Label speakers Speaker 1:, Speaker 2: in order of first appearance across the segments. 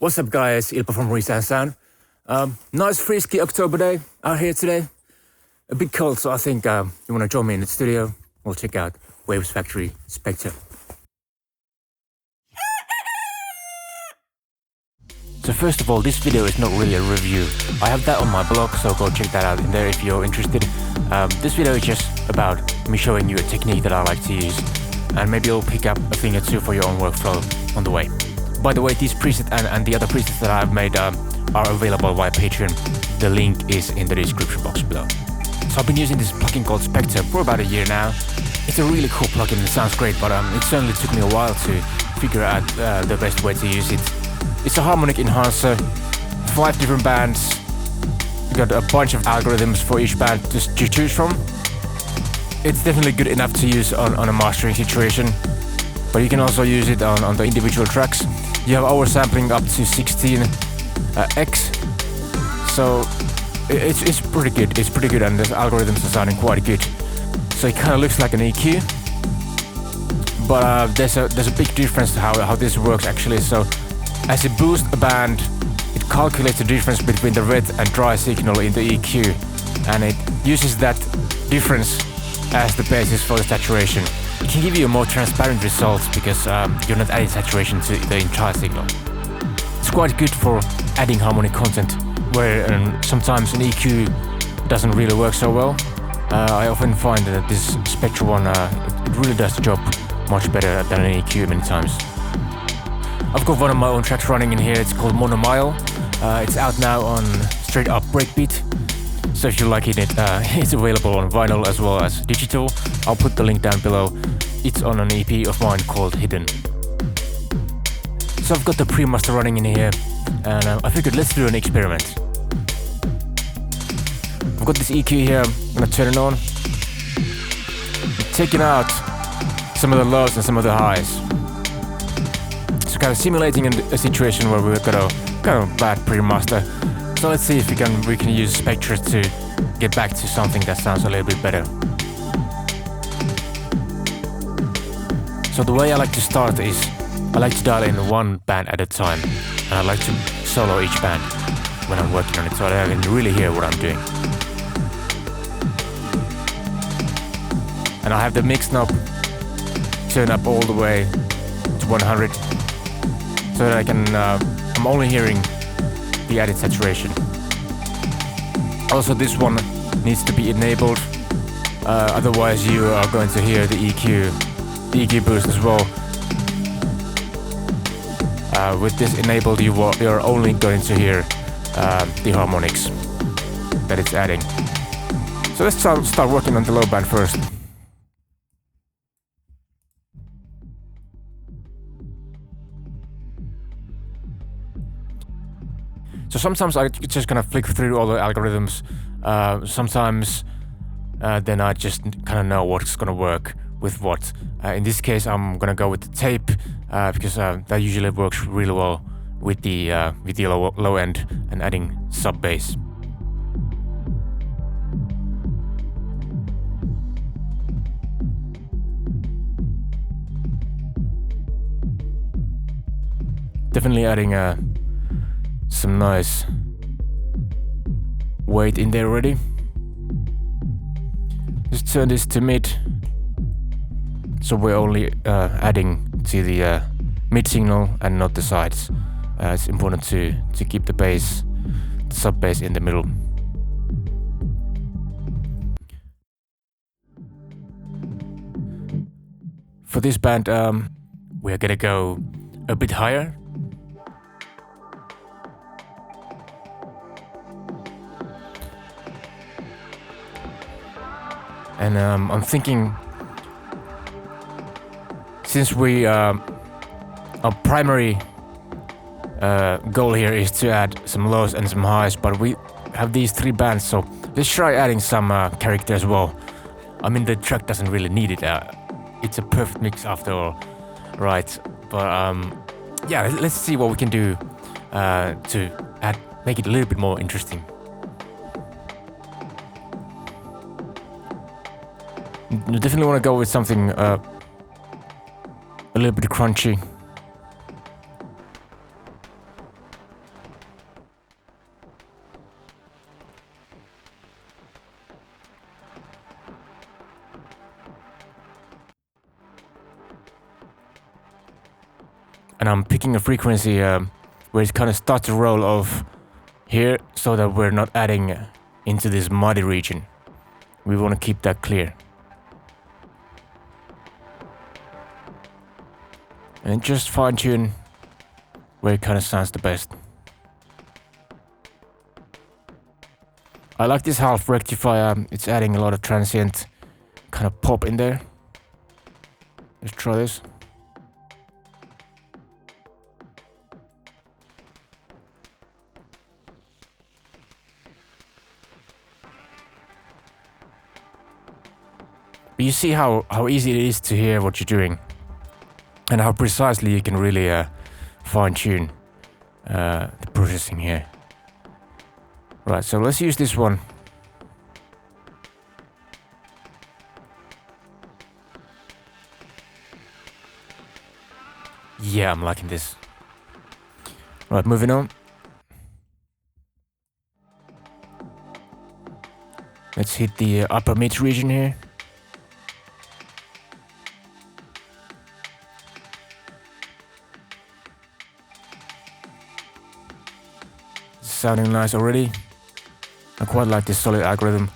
Speaker 1: What's up guys, Ilpo from Sound. Nice frisky October day out here today. A bit cold, so I think you want to join me in the studio. We'll check out Wavesfactory Spectre. So first of all, this video is not really a review. I have that on my blog, so go check that out in there if you're interested. This video is just about me showing you a technique that I like to use, and maybe you'll pick up a thing or two for your own workflow on the way. By the way, these presets and the other presets that I've made are available via Patreon. The link is in the description box below. So I've been using this plugin called Spectre for about a year now. It's a really cool plugin, it sounds great, but it certainly took me a while to figure out the best way to use it. It's a harmonic enhancer, 5 different bands. You got a bunch of algorithms for each band to choose from. It's definitely good enough to use on a mastering situation, but you can also use it on the individual tracks. You have oversampling up to 16x, so it's pretty good. It's pretty good, and the algorithms are sounding quite good. So it kind of looks like an EQ, but there's a big difference to how this works actually. So as it boosts a band, it calculates the difference between the red and dry signal in the EQ, and it uses that difference as the basis for the saturation. It can give you a more transparent result because you're not adding saturation to the entire signal. It's quite good for adding harmonic content where sometimes an EQ doesn't really work so well. I often find that this Spectre one, it really does the job much better than an EQ many times. I've got one of my own tracks running in here. It's called Mono Mile. It's out now on Straight Up Breakbeat. So if you like it, it's available on vinyl as well as digital. I'll put the link down below. It's on an EP of mine called Hidden. So I've got the pre-master running in here, and I figured let's do an experiment. I've got this EQ here. I'm gonna turn it on. I'm taking out some of the lows and some of the highs. So kind of simulating a situation where we've got a kind of bad pre-master. So let's see if we can use Spectre to get back to something that sounds a little bit better. So the way I like to start is I like to dial in one band at a time, and I like to solo each band when I'm working on it so that I can really hear what I'm doing. And I have the mix knob turned up all the way to 100 so that I can I'm only hearing the added saturation. Also, this one needs to be enabled, otherwise you are going to hear the EQ boost as well. With this enabled, you're only going to hear the harmonics that it's adding. So let's start working on the low band first. So sometimes I just gonna flick through all the algorithms. Sometimes then I just kind of know what's gonna work with what. In this case, I'm gonna go with the tape because that usually works really well with the low end and adding sub bass. Definitely adding some nice weight in there already. Just turn this to mid, so we're only adding to the mid signal and not the sides. It's important to keep the bass, the sub bass in the middle. For this band, we're gonna go a bit higher. And I'm thinking, since our primary goal here is to add some lows and some highs, but we have these 3 bands, so let's try adding some character as well. I mean, the track doesn't really need it. It's a perfect mix after all, right? But yeah, let's see what we can do to make it a little bit more interesting. You definitely want to go with something a little bit crunchy. And I'm picking a frequency where it kind of starts to roll off here so that we're not adding into this muddy region. We want to keep that clear. And just fine tune where it kind of sounds the best. I like this half rectifier, it's adding a lot of transient kind of pop in there. Let's try this. But you see how easy it is to hear what you're doing and how precisely you can really fine tune the processing here. Right, so let's use this one. Yeah, I'm liking this. Right, moving on. Let's hit the upper mid region here. Sounding nice already. I quite like this solid algorithm.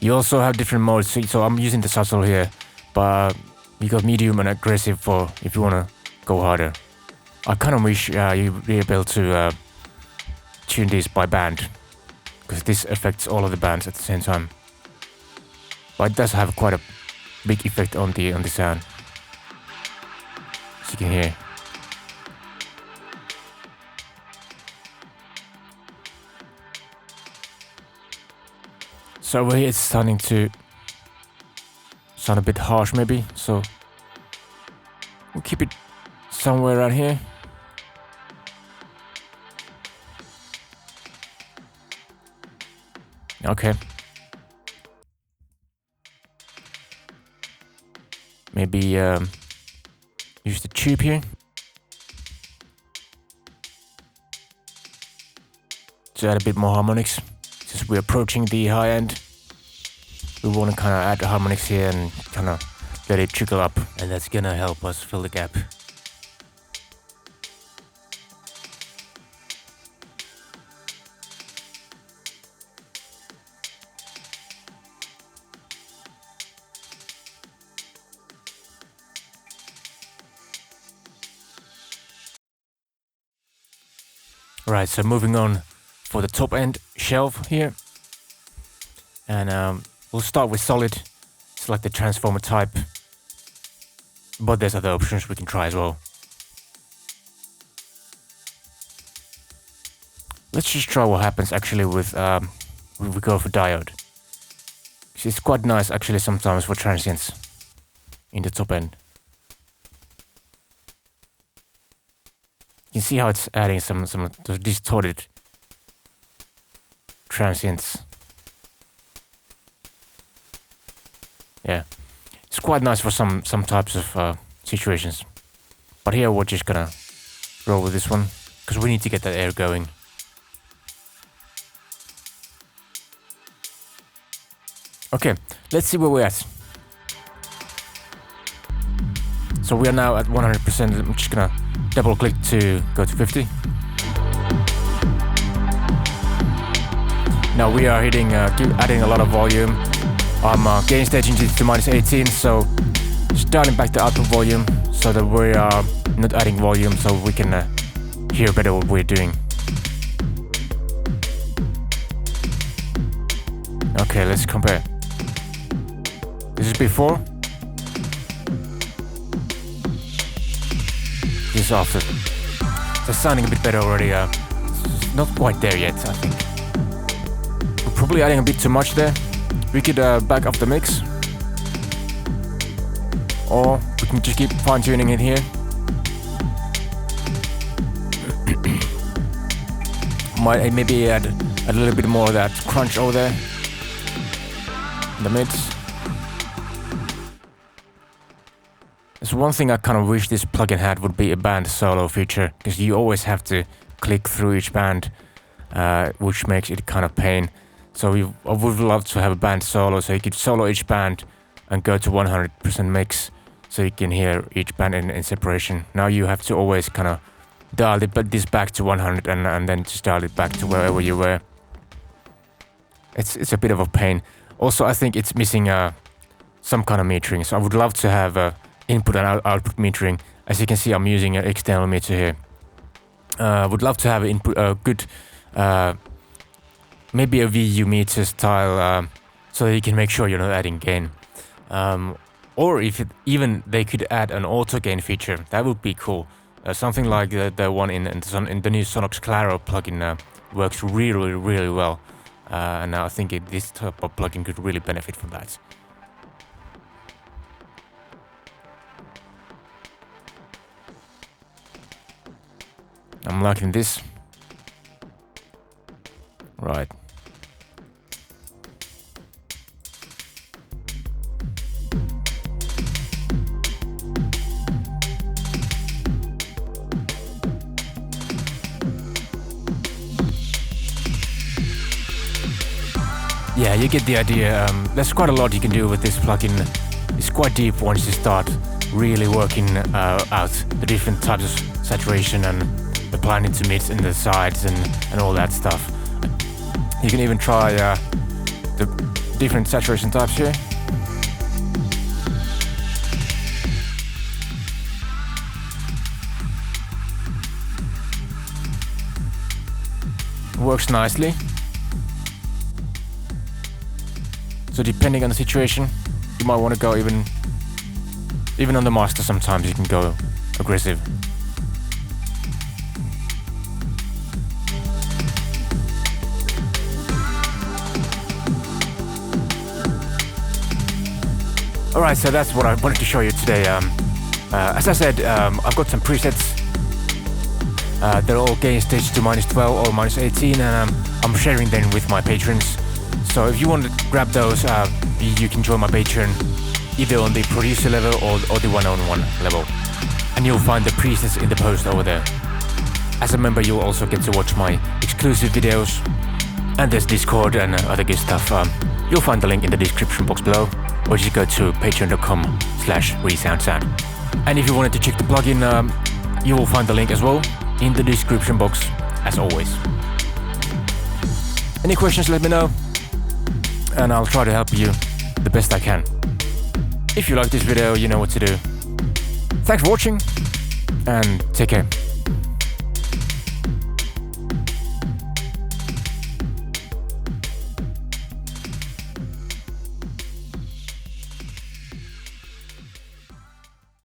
Speaker 1: You also have different modes, so I'm using the subtle here, but you got medium and aggressive for if you want to go harder. I kind of wish you'd be able to tune this by band, because this affects all of the bands at the same time. But it does have quite a big effect on the sound, as you can hear. So over here it's starting to sound a bit harsh maybe, so we'll keep it somewhere around here. Okay. Maybe use the tube here to add a bit more harmonics. Since we're approaching the high end, we want to kind of add the harmonics here and kind of let it trickle up, and that's gonna help us fill the gap. Right, so moving on for the top end shelf here, and we'll start with solid. Select the transformer type, but there's other options we can try as well. Let's just try what happens actually with when we go for diode. It's quite nice actually sometimes for transients in the top end. You can see how it's adding some of those distorted transients. Yeah, it's quite nice for some types of situations. But here we're just gonna roll with this one because we need to get that air going. Okay, let's see where we're at. So we are now at 100%. I'm just gonna double click to go to 50. Now we are hitting, adding a lot of volume. I'm gain staging it to -18, so starting back the output volume so that we are not adding volume, so we can hear better what we're doing. Okay, let's compare. This is before. This is after. It's sounding a bit better already. It's not quite there yet, I think. We're probably adding a bit too much there. We could back off the mix, or we can just keep fine tuning it here. Might maybe add a little bit more of that crunch over there in the mids. There's one thing I kind of wish this plugin had would be a band solo feature, because you always have to click through each band, which makes it kind of pain. So I would love to have a band solo, so you could solo each band and go to 100% mix, so you can hear each band in separation. Now you have to always kind of dial this back to 100 and then just dial it back to wherever you were. It's a bit of a pain. Also, I think it's missing some kind of metering. So I would love to have input and output metering. As you can see, I'm using an external meter here. Would love to have input good, maybe a VU meter style, so that you can make sure you're not adding gain. Or if even they could add an auto gain feature, that would be cool. Something like the one in the new Sonox Claro plugin works really well. And I think this type of plugin could really benefit from that. I'm liking this. Right. Yeah, you get the idea. There's quite a lot you can do with this plugin. It's quite deep once you start really working out the different types of saturation and applying it to mids in the sides and all that stuff. You can even try the different saturation types here. Works nicely. So depending on the situation, you might want to go even on the master. Sometimes you can go aggressive. Alright, so that's what I wanted to show you today. As I said, I've got some presets. They're all gain stage to -12 or -18, and I'm sharing them with my patrons. So if you want to grab those, you can join my Patreon either on the producer level or the one-on-one level. And you'll find the presets in the post over there. As a member, you'll also get to watch my exclusive videos. And there's Discord and other good stuff. You'll find the link in the description box below, or just go to patreon.com/resoundsound. And if you wanted to check the plugin, you will find the link as well in the description box, as always. Any questions, let me know, and I'll try to help you the best I can. If you like this video, you know what to do. Thanks for watching, and take care.